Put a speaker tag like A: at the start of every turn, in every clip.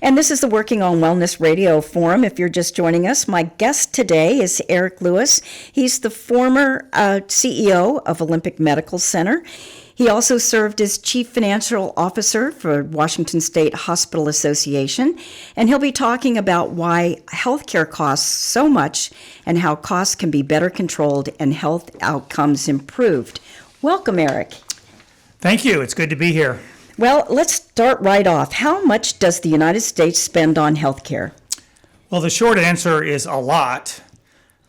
A: And this is the Working on Wellness Radio Forum. If you're just joining us, my guest today is Eric Lewis. He's the former CEO of Olympic Medical Center. He also served as Chief Financial Officer for Washington State Hospital Association, and he'll be talking about why healthcare costs so much and how costs can be better controlled and health outcomes improved. Welcome, Eric.
B: Thank you. It's good to be here.
A: Well, let's start right off. How much does the United States spend on healthcare?
B: Well, the short answer is a lot.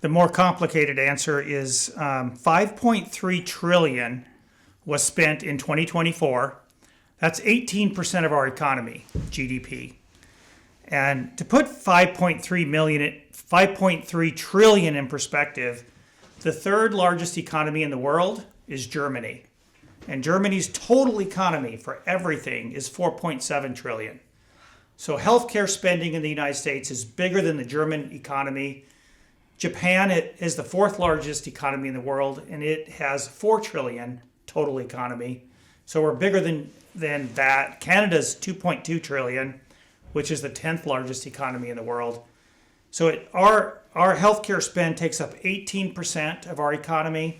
B: The more complicated answer is $5.3 trillion was spent in 2024. That's 18% of our economy, GDP. And to put 5.3 trillion in perspective, the third largest economy in the world is Germany. And Germany's total economy for everything is 4.7 trillion. So healthcare spending in the United States is bigger than the German economy. Japan is the fourth largest economy in the world, and it has 4 trillion total economy. So we're bigger than that. Canada's 2.2 trillion, which is the 10th largest economy in the world. So our healthcare spend takes up 18% of our economy.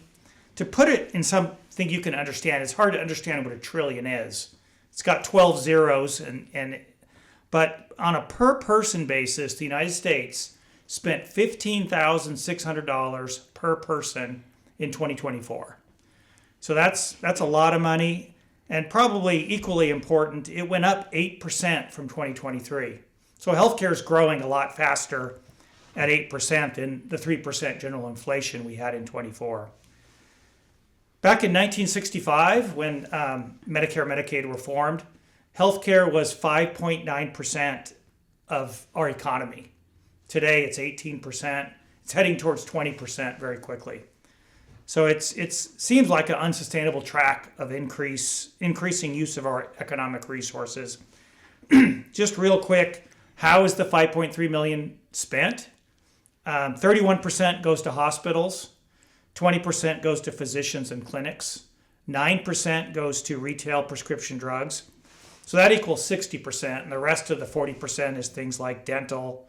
B: To put it in something you can understand, it's hard to understand what a trillion is. It's got 12 zeros, but on a per person basis, the United States spent $15,600 per person in 2024. So that's a lot of money, and probably equally important, it went up 8% from 2023. So healthcare is growing a lot faster at 8% than the 3% general inflation we had in 24. Back in 1965, when Medicare and Medicaid were formed, healthcare was 5.9% of our economy. Today, it's 18%. It's heading towards 20% very quickly. So it seems like an unsustainable track of increasing use of our economic resources. Just real quick, how is the 5.3 million spent? 31% goes to hospitals, 20% goes to physicians and clinics, 9% goes to retail prescription drugs. So that equals 60%, and the rest of the 40% is things like dental,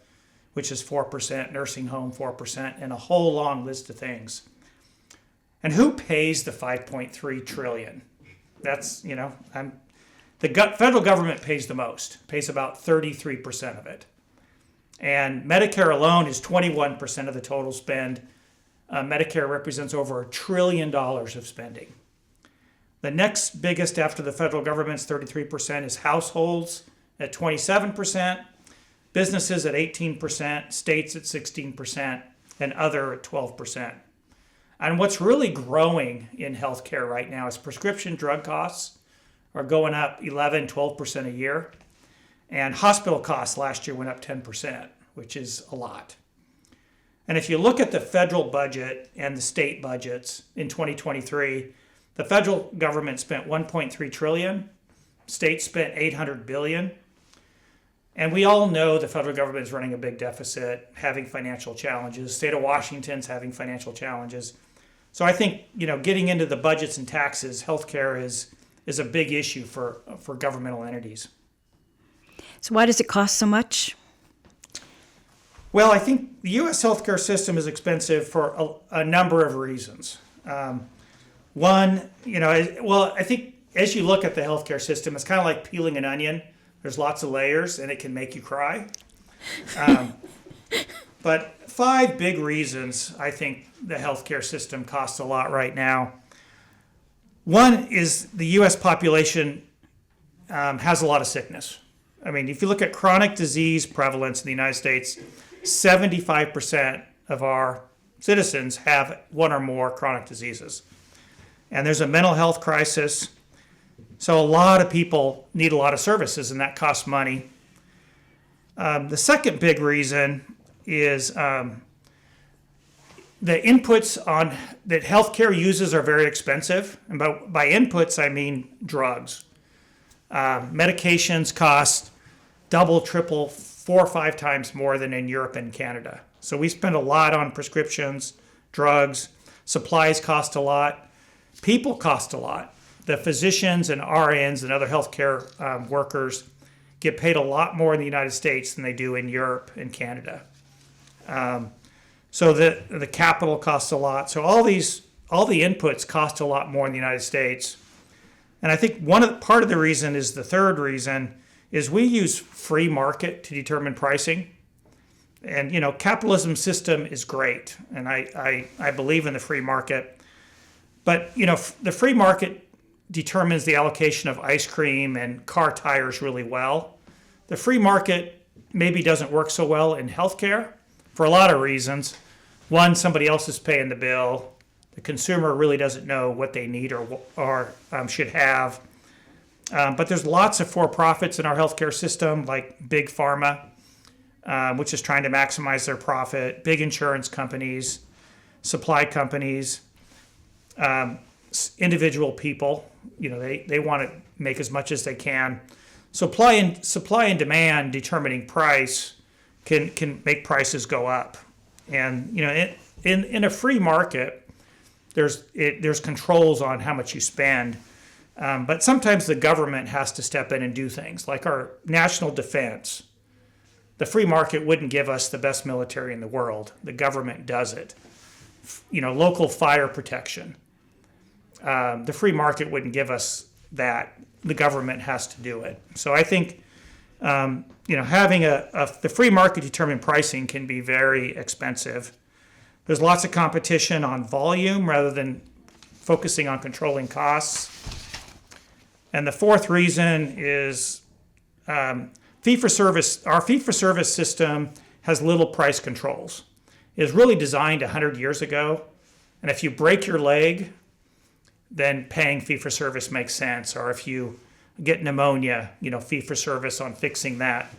B: which is 4%, nursing home 4%, and a whole long list of things. And who pays the 5.3 trillion? That's, the federal government pays the most, pays about 33% of it. And Medicare alone is 21% of the total spend. Medicare represents over $1 trillion of spending. The next biggest after the federal government's 33% is households at 27%, businesses at 18%, states at 16%, and other at 12%. And what's really growing in healthcare right now is prescription drug costs are going up 11, 12% a year. And hospital costs last year went up 10%, which is a lot. And if you look at the federal budget and the state budgets in 2023, the federal government spent 1.3 trillion, states spent 800 billion. And we all know the federal government is running a big deficit, having financial challenges. State of Washington's having financial challenges. So I think, getting into the budgets and taxes, healthcare is a big issue for governmental entities.
A: So why does it cost so much?
B: Well, I think the U.S. healthcare system is expensive for a number of reasons. One, I think as you look at the healthcare system, it's kind of like peeling an onion. There's lots of layers, and it can make you cry. But 5 big reasons I think the healthcare system costs a lot right now. One is the U.S. population has a lot of sickness. I mean, if you look at chronic disease prevalence in the United States, 75% of our citizens have one or more chronic diseases. And there's a mental health crisis. So a lot of people need a lot of services, and that costs money. The second big reason is the inputs that healthcare uses are very expensive. And by inputs, I mean drugs. Medications cost double, triple, 4 or 5 times more than in Europe and Canada. So we spend a lot on prescriptions, drugs, supplies cost a lot, people cost a lot. The physicians and RNs and other healthcare workers get paid a lot more in the United States than they do in Europe and Canada. So the capital costs a lot. So all the inputs cost a lot more in the United States. And I think part of the reason is the third reason is we use free market to determine pricing. And, capitalism system is great. And I believe in the free market. But, the free market determines the allocation of ice cream and car tires really well. The free market maybe doesn't work so well in healthcare for a lot of reasons. One, somebody else is paying the bill. The consumer really doesn't know what they need or should have. But there's lots of for-profits in our healthcare system, like Big Pharma, which is trying to maximize their profit, big insurance companies, supply companies, individual people. They want to make as much as they can. Supply and demand determining price can make prices go up. And in a free market, there's controls on how much you spend. But sometimes the government has to step in and do things like our national defense. The free market wouldn't give us the best military in the world. The government does it. Local fire protection. The free market wouldn't give us that. The government has to do it. So I think, having the free market determine pricing can be very expensive. There's lots of competition on volume rather than focusing on controlling costs. And the fourth reason is fee-for-service. Our fee-for-service system has little price controls. It was really designed 100 years ago. And if you break your leg, then paying fee-for-service makes sense. Or if you get pneumonia, fee-for-service on fixing that.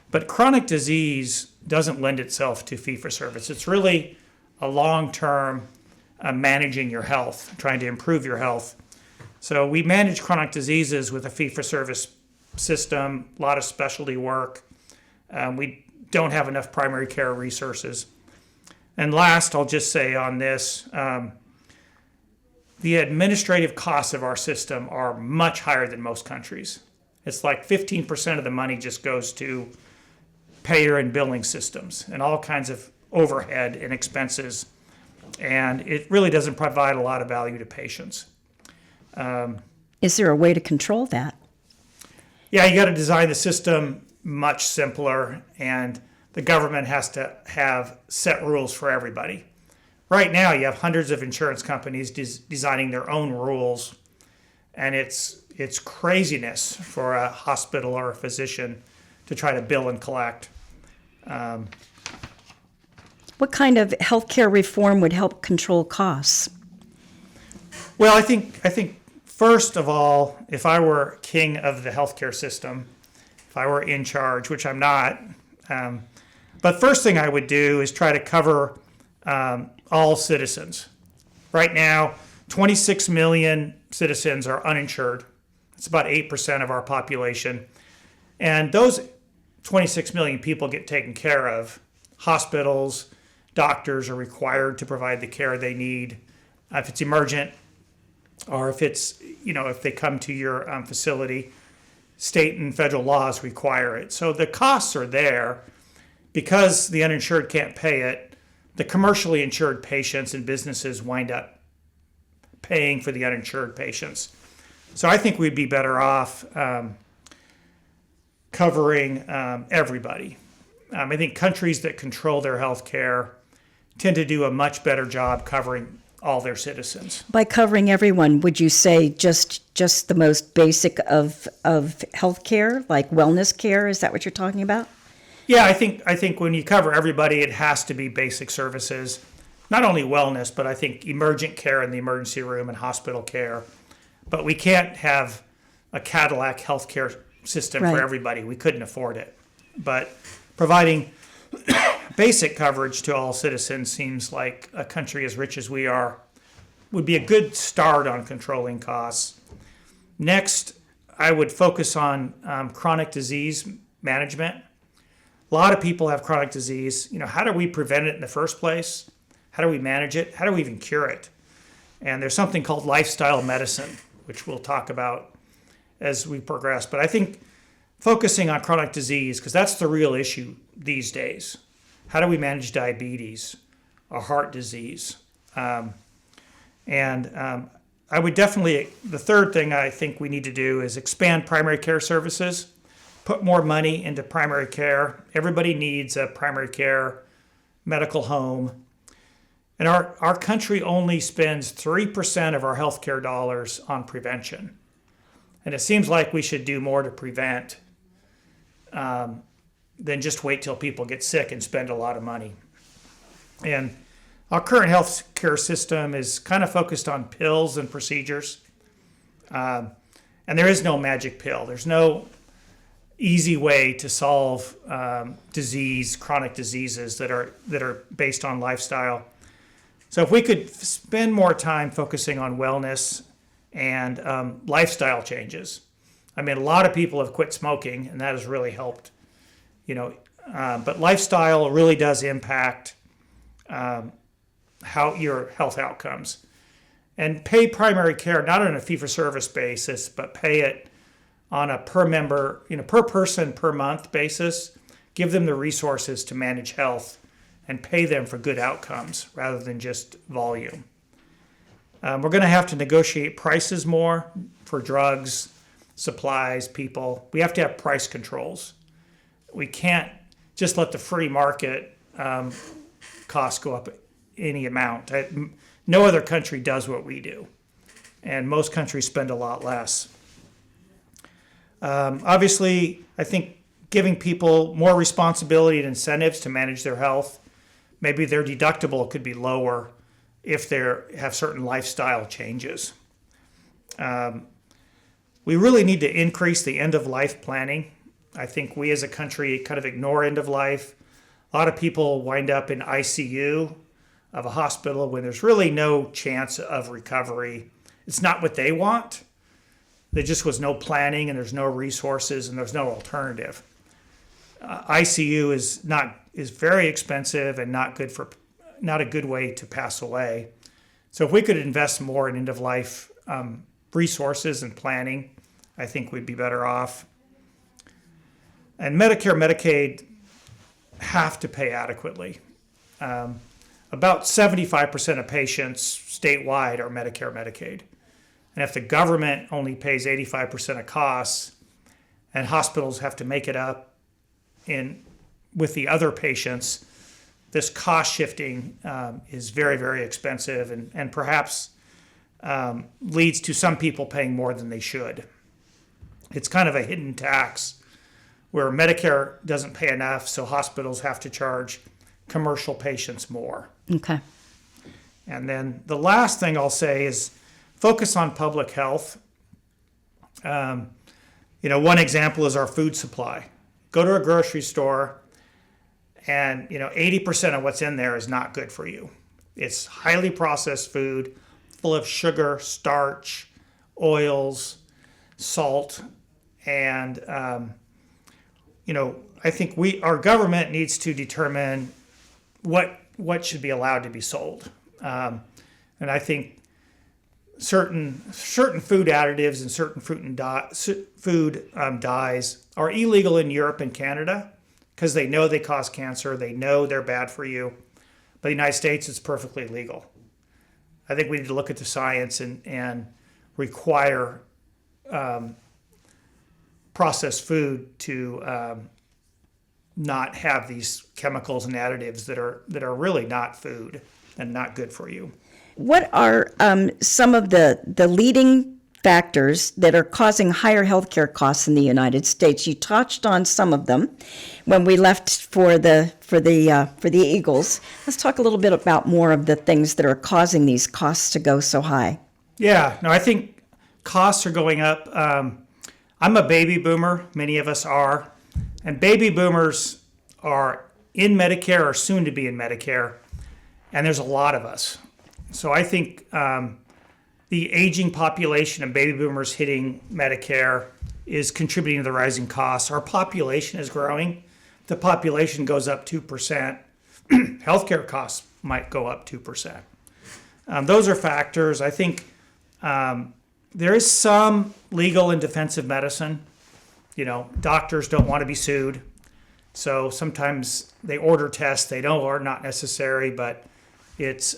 B: But chronic disease doesn't lend itself to fee-for-service. It's really a long-term managing your health, trying to improve your health. So we manage chronic diseases with a fee-for-service system, a lot of specialty work. We don't have enough primary care resources. And last, I'll just say on this, the administrative costs of our system are much higher than most countries. It's like 15% of the money just goes to payer and billing systems and all kinds of overhead and expenses. And it really doesn't provide a lot of value to patients.
A: Is there a way to control that?
B: Yeah, you got to design the system much simpler, and the government has to have set rules for everybody. Right now, you have hundreds of insurance companies designing their own rules, and it's craziness for a hospital or a physician to try to bill and collect.
A: What kind of healthcare reform would help control costs?
B: Well, I think first of all, if I were king of the healthcare system, if I were in charge, which I'm not, but first thing I would do is try to cover all citizens. Right now, 26 million citizens are uninsured. It's about 8% of our population. And those 26 million people get taken care of. Hospitals, doctors are required to provide the care they need if it's emergent, or if it's, if they come to your facility. State and federal laws require it. So the costs are there. Because the uninsured can't pay it, the commercially insured patients and businesses wind up paying for the uninsured patients. So I think we'd be better off covering everybody. I think countries that control their health care tend to do a much better job covering all their citizens.
A: By covering everyone, would you say just the most basic of health care, like wellness care? Is that what you're talking about?
B: Yeah, I think when you cover everybody, it has to be basic services, not only wellness, but I think emergent care in the emergency room and hospital care. But we can't have a Cadillac healthcare system for everybody. We couldn't afford it. But providing basic coverage to all citizens seems like a country as rich as we are would be a good start on controlling costs. Next, I would focus on chronic disease management. A lot of people have chronic disease. How do we prevent it in the first place? How do we manage it? How do we even cure it? And there's something called lifestyle medicine, which we'll talk about as we progress. But I think focusing on chronic disease, because that's the real issue these days. How do we manage diabetes or heart disease? I would definitely, the third thing I think we need to do is expand primary care services, put more money into primary care. Everybody needs a primary care medical home. And our country only spends 3% of our healthcare dollars on prevention. And it seems like we should do more to prevent than just wait till people get sick and spend a lot of money. And our current healthcare system is kind of focused on pills and procedures. And there is no magic pill. There's no easy way to solve chronic diseases that are based on lifestyle. So if we could spend more time focusing on wellness and lifestyle changes. I mean, a lot of people have quit smoking, and that has really helped, but lifestyle really does impact how your health outcomes. And pay primary care not on a fee-for-service basis, but pay it on a per member, per person per month basis. Give them the resources to manage health and pay them for good outcomes rather than just volume. We're going to have to negotiate prices more for drugs, supplies, people. We have to have price controls. We can't just let the free market costs go up any amount. No other country does what we do, and most countries spend a lot less. Obviously, I think giving people more responsibility and incentives to manage their health, maybe their deductible could be lower if they have certain lifestyle changes. We really need to increase the end-of-life planning. I think we as a country kind of ignore end-of-life. A lot of people wind up in ICU of a hospital when there's really no chance of recovery. It's not what they want. There just was no planning, and there's no resources, and there's no alternative. ICU is very expensive and not a good way to pass away. So if we could invest more in end-of-life resources and planning, I think we'd be better off. And Medicare, Medicaid have to pay adequately. About 75% of patients statewide are Medicare, Medicaid. And if the government only pays 85% of costs and hospitals have to make it up with the other patients, this cost shifting is very, very expensive and perhaps leads to some people paying more than they should. It's kind of a hidden tax where Medicare doesn't pay enough, so hospitals have to charge commercial patients more.
A: Okay.
B: And then the last thing I'll say is focus on public health. One example is our food supply. Go to a grocery store, and 80% of what's in there is not good for you. It's highly processed food, full of sugar, starch, oils, salt, and I think our government needs to determine what should be allowed to be sold, and I think certain food additives and certain food dyes are illegal in Europe and Canada because they know they cause cancer, they know they're bad for you. But in the United States, it's perfectly legal. I think we need to look at the science and require processed food to not have these chemicals and additives that are really not food and not good for you.
A: What are some of the leading factors that are causing higher healthcare costs in the United States? You touched on some of them when we left for the Eagles. Let's talk a little bit about more of the things that are causing these costs to go so high.
B: Yeah, no, I think costs are going up. I'm a baby boomer. Many of us are, and baby boomers are in Medicare or soon to be in Medicare, and there's a lot of us. So I think the aging population of baby boomers hitting Medicare is contributing to the rising costs. Our population is growing. If the population goes up 2%, healthcare costs might go up 2%. Those are factors. I think there is some legal and defensive medicine. Doctors don't want to be sued. So sometimes they order tests they know are not necessary, but it's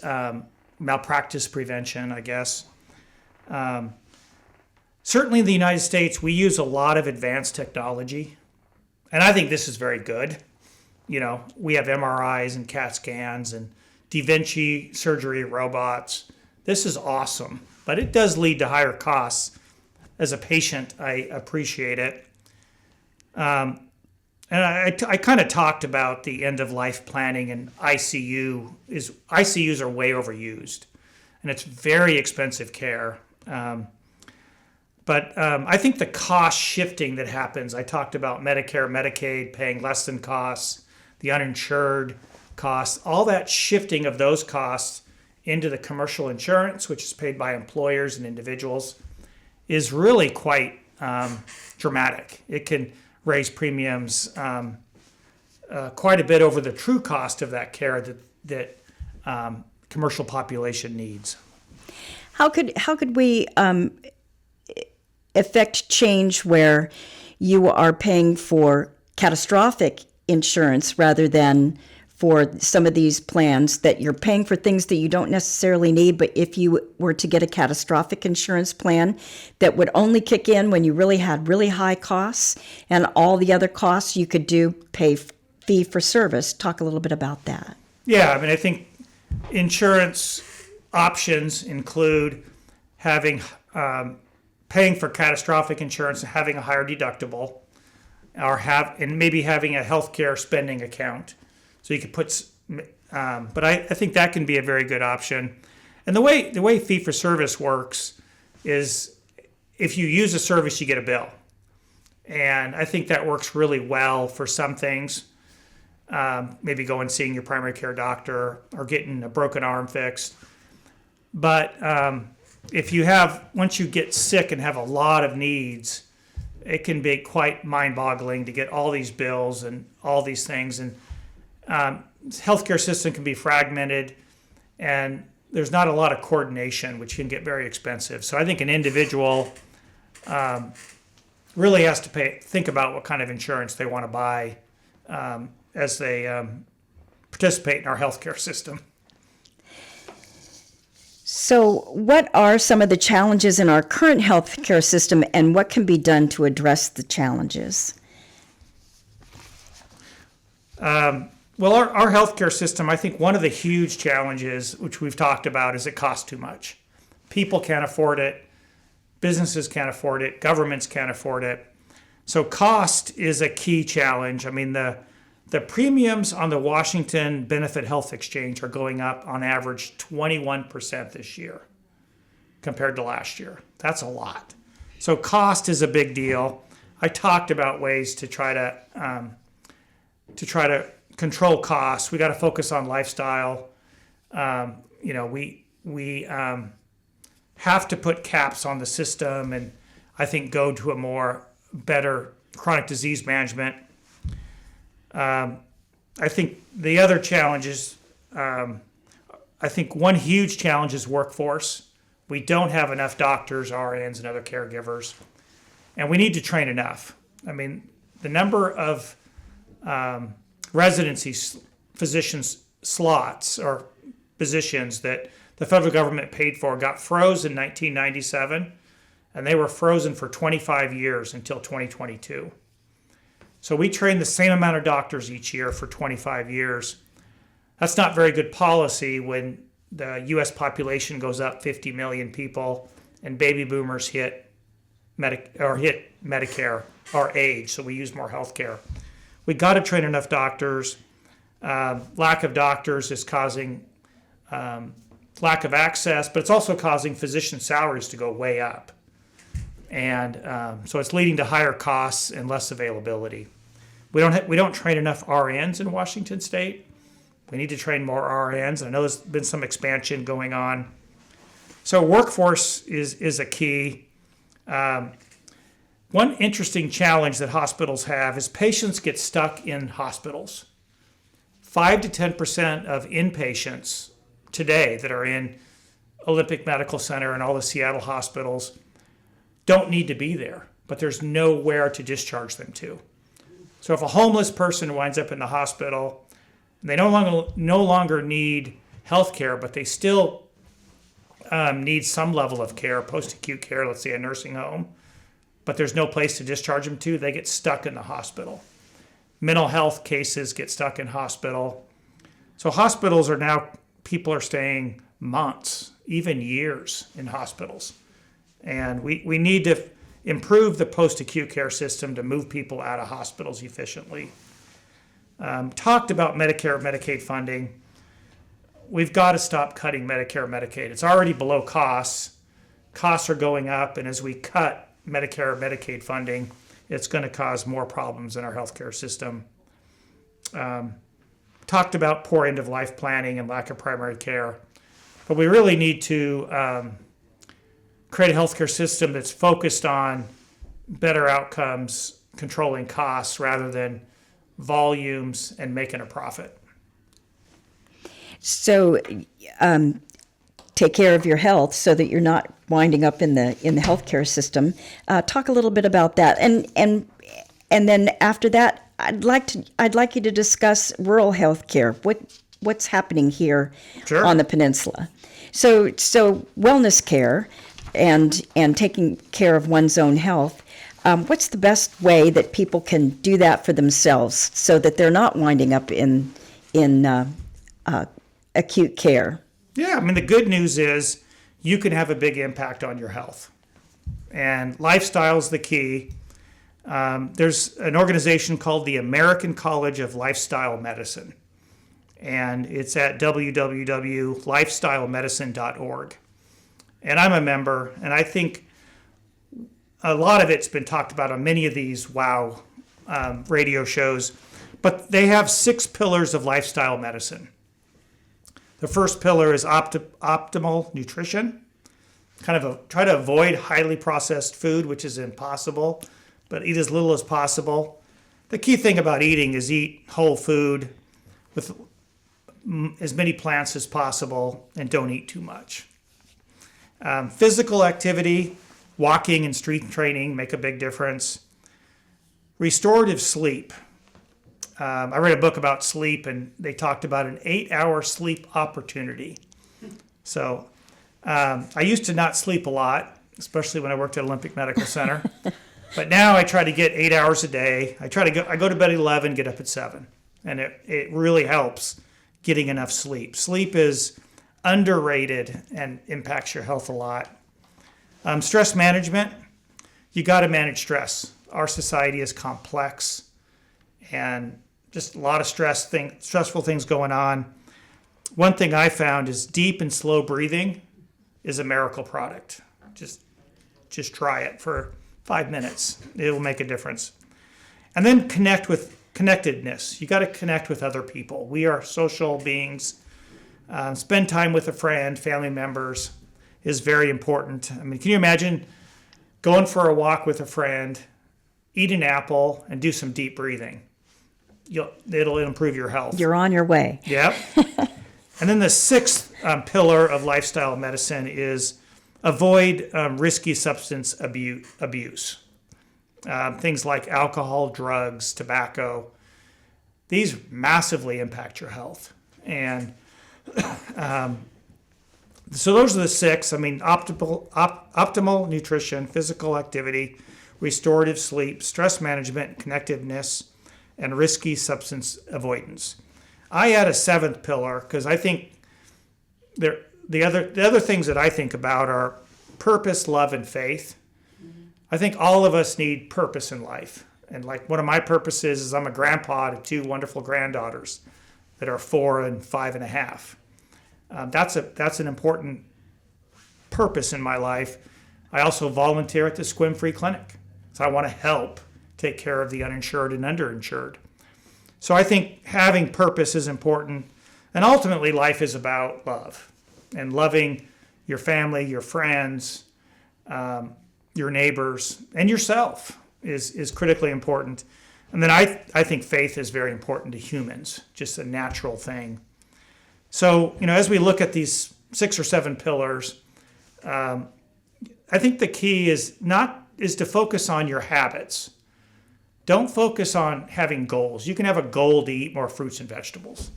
B: malpractice prevention, I guess. Certainly in the United States, we use a lot of advanced technology. And I think this is very good. We have MRIs and CAT scans and Da Vinci surgery robots. This is awesome, but it does lead to higher costs. As a patient, I appreciate it. And I kind of talked about the end-of-life planning, and ICUs are way overused, and it's very expensive care. But I think the cost shifting that happens, I talked about Medicare, Medicaid paying less than costs, the uninsured costs, all that shifting of those costs into the commercial insurance, which is paid by employers and individuals, is really quite dramatic. It can raise premiums quite a bit over the true cost of that care that commercial population needs.
A: How could we affect change where you are paying for catastrophic insurance rather than for some of these plans that you're paying for things that you don't necessarily need, but if you were to get a catastrophic insurance plan that would only kick in when you really had really high costs, and all the other costs you could pay fee for service? Talk a little bit about that.
B: Yeah, I think insurance options include having paying for catastrophic insurance and having a higher deductible, and maybe having a healthcare spending account. So you could put, but I think that can be a very good option. And the way fee for service works is if you use a service, you get a bill. And I think that works really well for some things. Maybe going and seeing your primary care doctor or getting a broken arm fixed. But once you get sick and have a lot of needs, it can be quite mind-boggling to get all these bills and all these things. And healthcare system can be fragmented, and there's not a lot of coordination, which can get very expensive. So I think an individual really has to think about what kind of insurance they want to buy as they participate in our healthcare system.
A: So what are some of the challenges in our current healthcare system, and what can be done to address the challenges?
B: Well, our healthcare system, I think one of the huge challenges, which we've talked about, is it costs too much. People can't afford it. Businesses can't afford it. Governments can't afford it. So cost is a key challenge. The premiums on the Washington Benefit Health Exchange are going up on average 21% this year compared to last year. That's a lot. So cost is a big deal. I talked about ways to try to control costs. We got to focus on lifestyle. We have to put caps on the system, and I think go to a better chronic disease management. I think the other challenges, I think one huge challenge is workforce. We don't have enough doctors, RNs, and other caregivers, and we need to train enough. The number of residency physicians slots or positions that the federal government paid for got froze in 1997, and they were frozen for 25 years until 2022. So we train the same amount of doctors each year for 25 years. That's not very good policy when the U.S. population goes up 50 million people and baby boomers hit Medicare, our age, so we use more health care. We got to train enough doctors. Lack of doctors is causing lack of access, but it's also causing physician salaries to go way up. And so it's leading to higher costs and less availability. We don't train enough RNs in Washington State. We need to train more RNs. I know there's been some expansion going on. So workforce is a key. One interesting challenge that hospitals have is patients get stuck in hospitals. 5 to 10% of inpatients today that are in Olympic Medical Center and all the Seattle hospitals don't need to be there. but there's nowhere to discharge them to. So if a homeless person winds up in the hospital, they no longer need health care, but they still need some level of care, post-acute care, let's say a nursing home, but there's no place to discharge them to, they get stuck in the hospital. Mental health cases get stuck in hospital. So hospitals are now, people are staying months, even years in hospitals. And we need to improve the post-acute care system to move people out of hospitals efficiently. Talked about Medicare, Medicaid funding. We've got to stop cutting Medicare, Medicaid. It's already below costs. Costs are going up, and as we cut Medicare, Medicaid funding, it's going to cause more problems in our healthcare system. Talked about poor end-of-life planning and lack of primary care. But we really need to create a healthcare system that's focused on better outcomes, controlling costs, rather than volumes and making a profit.
A: So take care of your health so that you're not winding up in the healthcare system. Talk a little bit about that, and then after that, I'd like you to discuss rural healthcare. What's happening here
B: Sure.
A: on the peninsula? So wellness care and taking care of one's own health. What's the best way that people can do that for themselves so that they're not winding up in acute care?
B: Yeah, I mean, the good news is you can have a big impact on your health. And lifestyle is the key. There's an organization called the American College of Lifestyle Medicine, and it's at www.lifestylemedicine.org. And I'm a member, and I think a lot of it's been talked about on many of these WOW radio shows, but they have 6 pillars of lifestyle medicine. The first pillar is optimal nutrition. Try to avoid highly processed food, which is impossible, but eat as little as possible. The key thing about eating is eat whole food with as many plants as possible, and don't eat too much. Physical activity, walking and street training make a big difference. Restorative sleep. I read a book about sleep, and they talked about an 8-hour sleep opportunity. So I used to not sleep a lot, especially when I worked at Olympic Medical Center. But now I try to get 8 hours a day. I go to bed at 11, get up at 7. And it really helps getting enough sleep. Sleep is underrated and impacts your health a lot. Stress management. You got to manage stress. Our society is complex, and just a lot of stressful things going on. One thing I found is deep and slow breathing is a miracle product. Just try it for 5 minutes. It'll make a difference. And then connectedness. You got to connect with other people. We are social beings. Spend time with a friend, family members is very important. I mean, can you imagine going for a walk with a friend, eat an apple, and do some deep breathing? It'll improve your health.
A: You're on your way.
B: Yep. And then the 6th pillar of lifestyle medicine is avoid risky substance abuse. Things like alcohol, drugs, tobacco. These massively impact your health. And so those are the 6. I mean, optimal nutrition, physical activity, restorative sleep, stress management, connectiveness, and risky substance avoidance. I add a 7th pillar because I think the other things that I think about are purpose, love, and faith. I think all of us need purpose in life. And like one of my purposes is I'm a grandpa to 2 wonderful granddaughters that are 4 and 5.5. That's an important purpose in my life. I also volunteer at the Sequim Free Clinic. So I want to help take care of the uninsured and underinsured. So I think having purpose is important. And ultimately, life is about love. And loving your family, your friends, your neighbors, and yourself is critically important. And then I think faith is very important to humans, just a natural thing. So, as we look at these 6 or 7 pillars, I think the key is not is to focus on your habits. Don't focus on having goals. You can have a goal to eat more fruits and vegetables.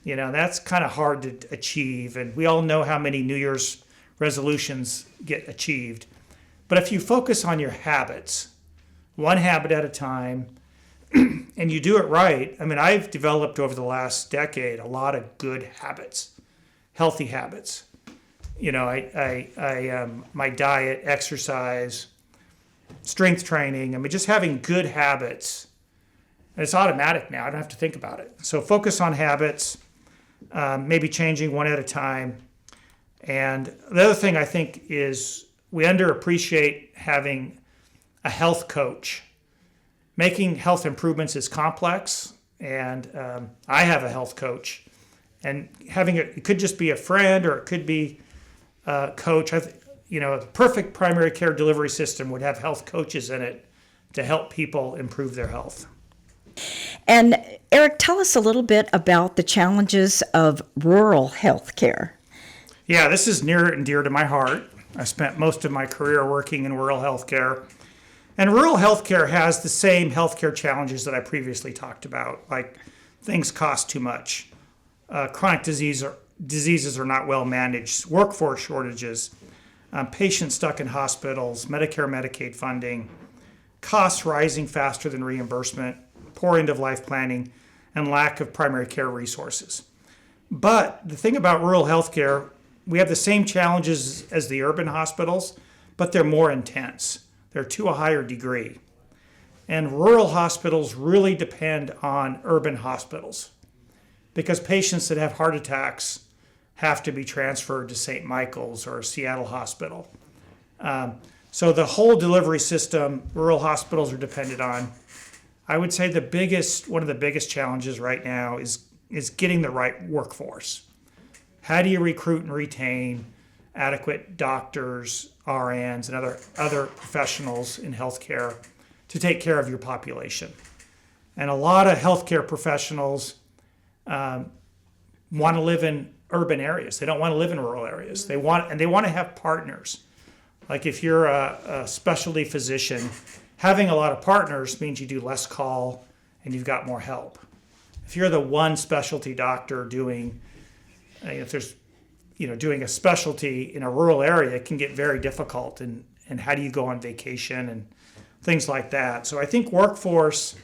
B: That's kind of hard to achieve. And we all know how many New Year's resolutions get achieved. But if you focus on your habits, one habit at a time, and you do it right, I've developed over the last decade a lot of good habits, healthy habits. My diet, exercise, strength training, just having good habits. And it's automatic now. I don't have to think about it. So focus on habits, maybe changing one at a time. And the other thing I think is we underappreciate having a health coach. Making health improvements is complex, and I have a health coach. And it could just be a friend, or it could be a coach. A perfect primary care delivery system would have health coaches in it to help people improve their health.
A: And Eric, tell us a little bit about the challenges of rural health care.
B: Yeah, this is near and dear to my heart. I spent most of my career working in rural health care. And rural health care has the same healthcare challenges that I previously talked about, like things cost too much, chronic diseases are not well managed, workforce shortages, patients stuck in hospitals, Medicare, Medicaid funding, costs rising faster than reimbursement, poor end-of-life planning, and lack of primary care resources. But the thing about rural health care, we have the same challenges as the urban hospitals, but they're more intense. They're to a higher degree. And rural hospitals really depend on urban hospitals because patients that have heart attacks have to be transferred to St. Michael's or Seattle Hospital. So the whole delivery system, rural hospitals are dependent on. I would say one of the biggest challenges right now is getting the right workforce. How do you recruit and retain adequate doctors, RNs, and other professionals in healthcare to take care of your population? And a lot of healthcare professionals want to live in urban areas. They don't want to live in rural areas. They want to have partners. Like if you're a specialty physician, having a lot of partners means you do less call and you've got more help. If you're the one specialty doctor doing a specialty in a rural area, it can get very difficult. And how do you go on vacation and things like that? So I think workforce,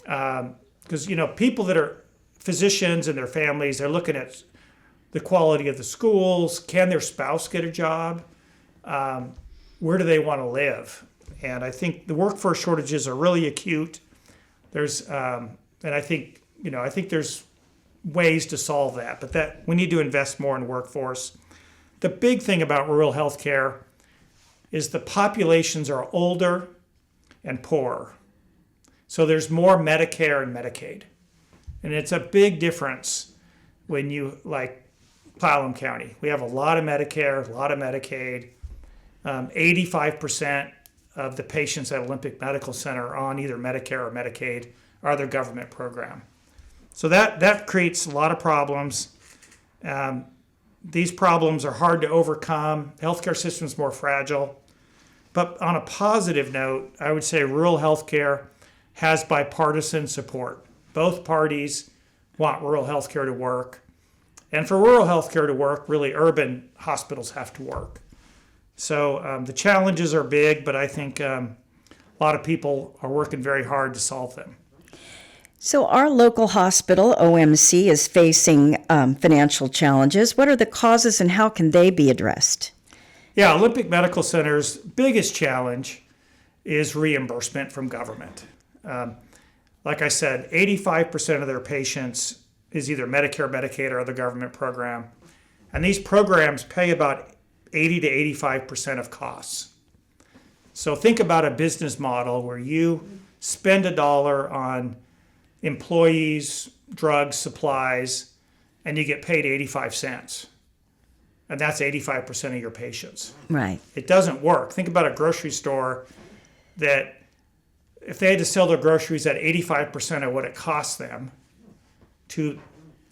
B: because people that are physicians and their families, they're looking at the quality of the schools. Can their spouse get a job? Where do they want to live? And I think the workforce shortages are really acute. And I think there's ways to solve that, but that we need to invest more in workforce. The big thing about rural healthcare is the populations are older and poorer. So there's more Medicare and Medicaid. And it's a big difference when you, like Clallam County, we have a lot of Medicare, a lot of Medicaid. 85% of the patients at Olympic Medical Center are on either Medicare or Medicaid or their government program. So that creates a lot of problems. These problems are hard to overcome. The healthcare system is more fragile. But on a positive note, I would say rural healthcare has bipartisan support. Both parties want rural healthcare to work. And for rural healthcare to work, really urban hospitals have to work. So the challenges are big, but I think a lot of people are working very hard to solve them.
A: So our local hospital, OMC, is facing financial challenges. What are the causes and how can they be addressed?
B: Yeah, Olympic Medical Center's biggest challenge is reimbursement from government. Like I said, 85% of their patients is either Medicare, Medicaid, or other government program. And these programs pay about 80 to 85% of costs. So think about a business model where you spend $1 on employees, drugs, supplies, and you get paid 85 cents. And that's 85% of your patients.
A: Right.
B: It doesn't work. Think about a grocery store that if they had to sell their groceries at 85% of what it costs them to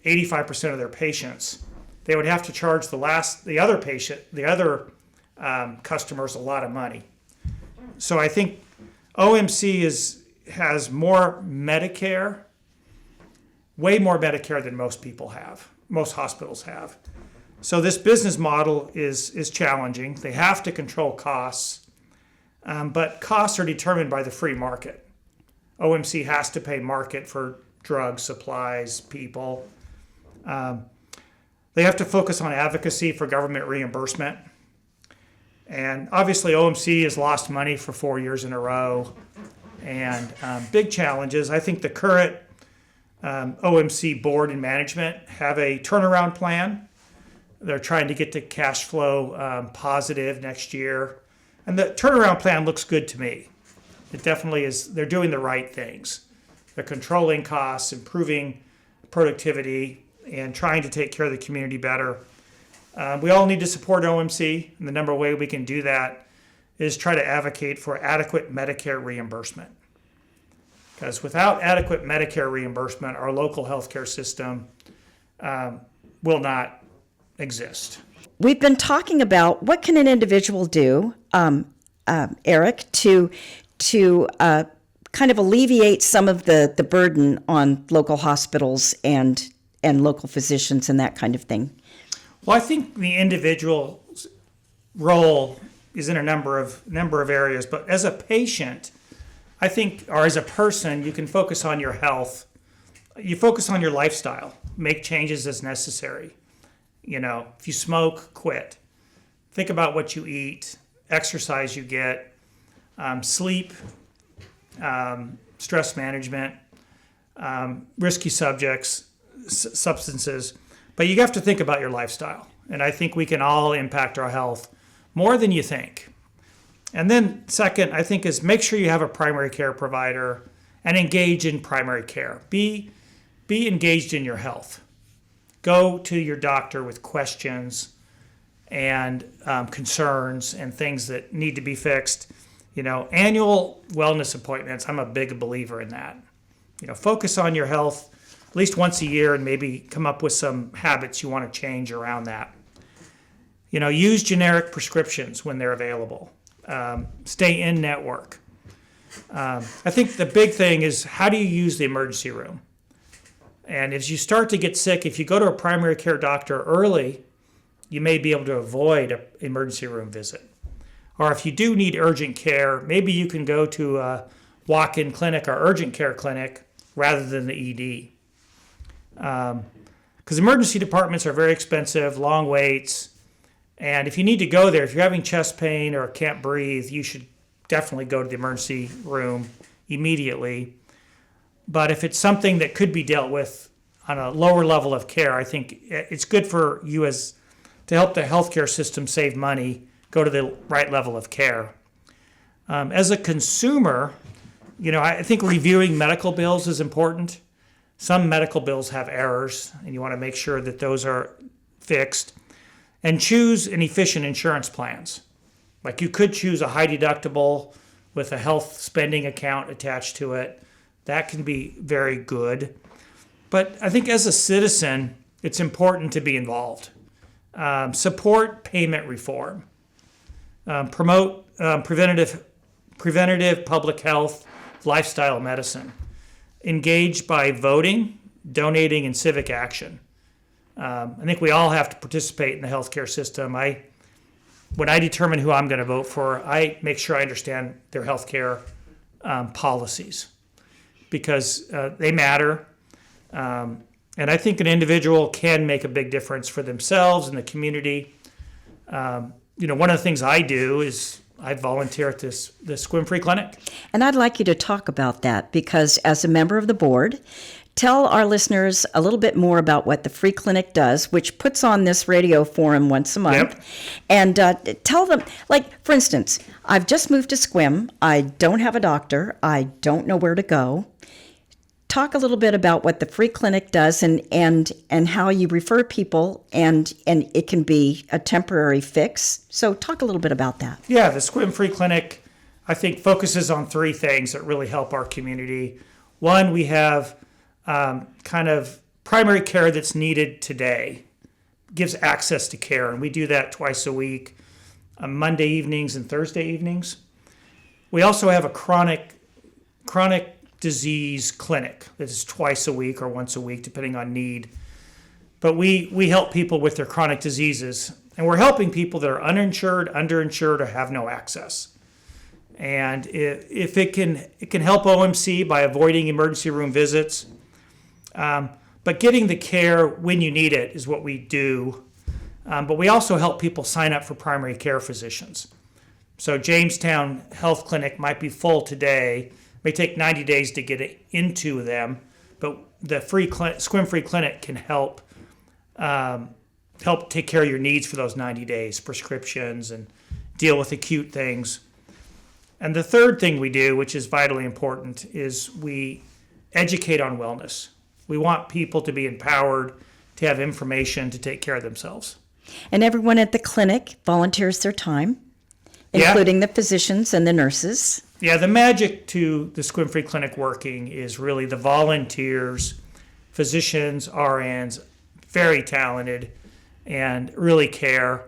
B: 85% of their patients, they would have to charge the other customers a lot of money. So I think OMC has more Medicare, way more Medicare than most people have, most hospitals have. So this business model is challenging. They have to control costs, but costs are determined by the free market. OMC has to pay market for drugs, supplies, people. They have to focus on advocacy for government reimbursement. And obviously OMC has lost money for 4 years in a row. And big challenges. I think the current OMC board and management have a turnaround plan. They're trying to get to cash flow positive next year. And the turnaround plan looks good to me. It definitely is. They're doing the right things. They're controlling costs, improving productivity, and trying to take care of the community better. We all need to support OMC, and the number one way we can do that is try to advocate for adequate Medicare reimbursement. Because without adequate Medicare reimbursement, our local healthcare system will not exist.
A: We've been talking about what can an individual do, Eric, to kind of alleviate some of the burden on local hospitals and local physicians and that kind of thing.
B: Well, I think the individual's role is in a number of areas, but as a patient, I think, or as a person, you can focus on your health. You focus on your lifestyle, make changes as necessary. You know, if you smoke, quit. Think about what you eat, exercise you get, sleep, stress management, risky substances. But you have to think about your lifestyle. And I think we can all impact our health more than you think. And then second, I think, is make sure you have a primary care provider and engage in primary care. Be engaged in your health. Go to your doctor with questions and concerns and things that need to be fixed. You know, annual wellness appointments, I'm a big believer in that. You know, focus on your health at least once a year and maybe come up with some habits you want to change around that. You know, use generic prescriptions when they're available. Stay in network. I think the big thing is, how do you use the emergency room? And as you start to get sick, if you go to a primary care doctor early, you may be able to avoid an emergency room visit. Or if you do need urgent care, maybe you can go to a walk-in clinic or urgent care clinic rather than the ED. Because emergency departments are very expensive, long waits. And if you need to go there, if you're having chest pain or can't breathe, you should definitely go to the emergency room immediately. But if it's something that could be dealt with on a lower level of care, I think it's good for you to help the healthcare system save money, go to the right level of care. As a consumer, you know, I think reviewing medical bills is important. Some medical bills have errors, and you want to make sure that those are fixed. And choose an efficient insurance plans. Like, you could choose a high deductible with a health spending account attached to it. That can be very good. But I think as a citizen, it's important to be involved. Support payment reform. Promote preventative public health, lifestyle medicine. Engage by voting, donating, and civic action. I think we all have to participate in the healthcare system. When I determine who I'm going to vote for, I make sure I understand their healthcare policies, because they matter. And I think an individual can make a big difference for themselves and the community. You know, one of the things I do is I volunteer at the Sequim Free Clinic.
A: And I'd like you to talk about that, because as a member of the board, tell our listeners a little bit more about what the Free Clinic does, which puts on this radio forum once a month.
B: Yep.
A: And tell them, like, for instance, I've just moved to Sequim. I don't have a doctor. I don't know where to go. Talk a little bit about what the Free Clinic does and how you refer people, and it can be a temporary fix. So talk a little bit about that.
B: Yeah, the Sequim Free Clinic, I think, focuses on three things that really help our community. One, we have kind of primary care that's needed today, gives access to care, and we do that twice a week, Monday evenings and Thursday evenings. We also have a chronic disease clinic that is twice a week or once a week, depending on need. But we help people with their chronic diseases, and we're helping people that are uninsured, underinsured, or have no access. And if it can help OMC by avoiding emergency room visits, but getting the care when you need it is what we do. But we also help people sign up for primary care physicians. So Jamestown Health Clinic might be full today, may take 90 days to get it into them, but the Sequim-free clinic can help take care of your needs for those 90 days, prescriptions, and deal with acute things. And the third thing we do, which is vitally important, is we educate on wellness. We want people to be empowered, to have information to take care of themselves.
A: And everyone at the clinic volunteers their time, including the physicians and the nurses.
B: Yeah, the magic to the Sequim-free clinic working is really the volunteers, physicians, RNs, very talented and really care.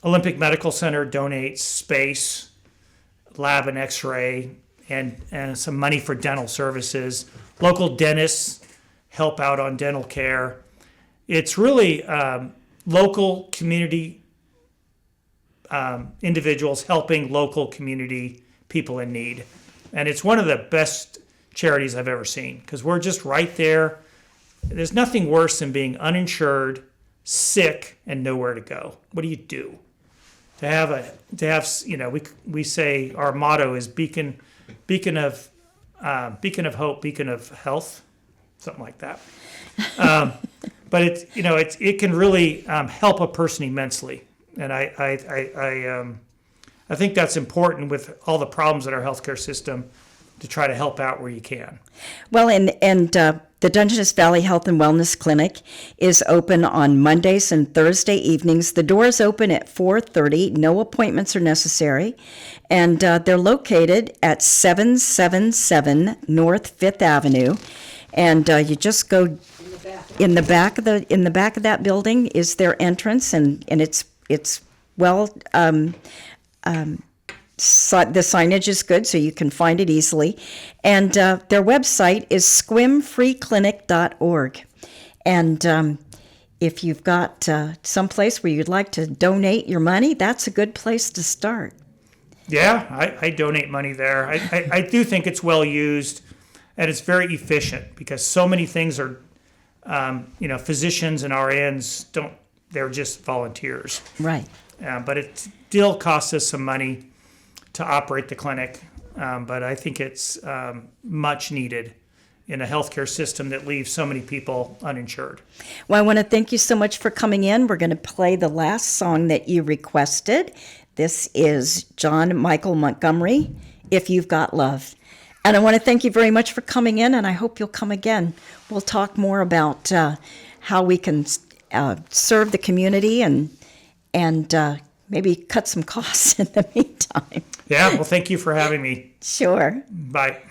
B: Olympic Medical Center donates space, lab and x-ray, and some money for dental services. Local dentists help out on dental care. It's really local community individuals helping local community people in need. And it's one of the best charities I've ever seen, because we're just right there. There's nothing worse than being uninsured, sick, and nowhere to go. What do you do? We say our motto is beacon of hope, beacon of health, something like that. But it can really help a person immensely, and I think that's important with all the problems in our healthcare system, to try to help out where you can.
A: Well, and the Dungeness Valley Health and Wellness Clinic is open on Mondays and Thursday evenings. The doors open at 4:30. No appointments are necessary. And they're located at 777 North 5th Avenue. And you just go in the back of that building is their entrance, and it's well the signage is good, so you can find it easily. And their website is sequimfreeclinic.org. And if you've got someplace where you'd like to donate your money, that's a good place to start.
B: Yeah, I donate money there. I do think it's well used, and it's very efficient, because so many things are, physicians and RNs they're just volunteers.
A: Right.
B: But it still costs us some money to operate the clinic, but I think it's much needed in a healthcare system that leaves so many people uninsured.
A: Well, I want to thank you so much for coming in. We're going to play the last song that you requested. This is John Michael Montgomery, If You've Got Love. And I want to thank you very much for coming in, and I hope you'll come again. We'll talk more about how we can serve the community and maybe cut some costs in the meantime.
B: Yeah, well, thank you for having me.
A: Sure.
B: Bye.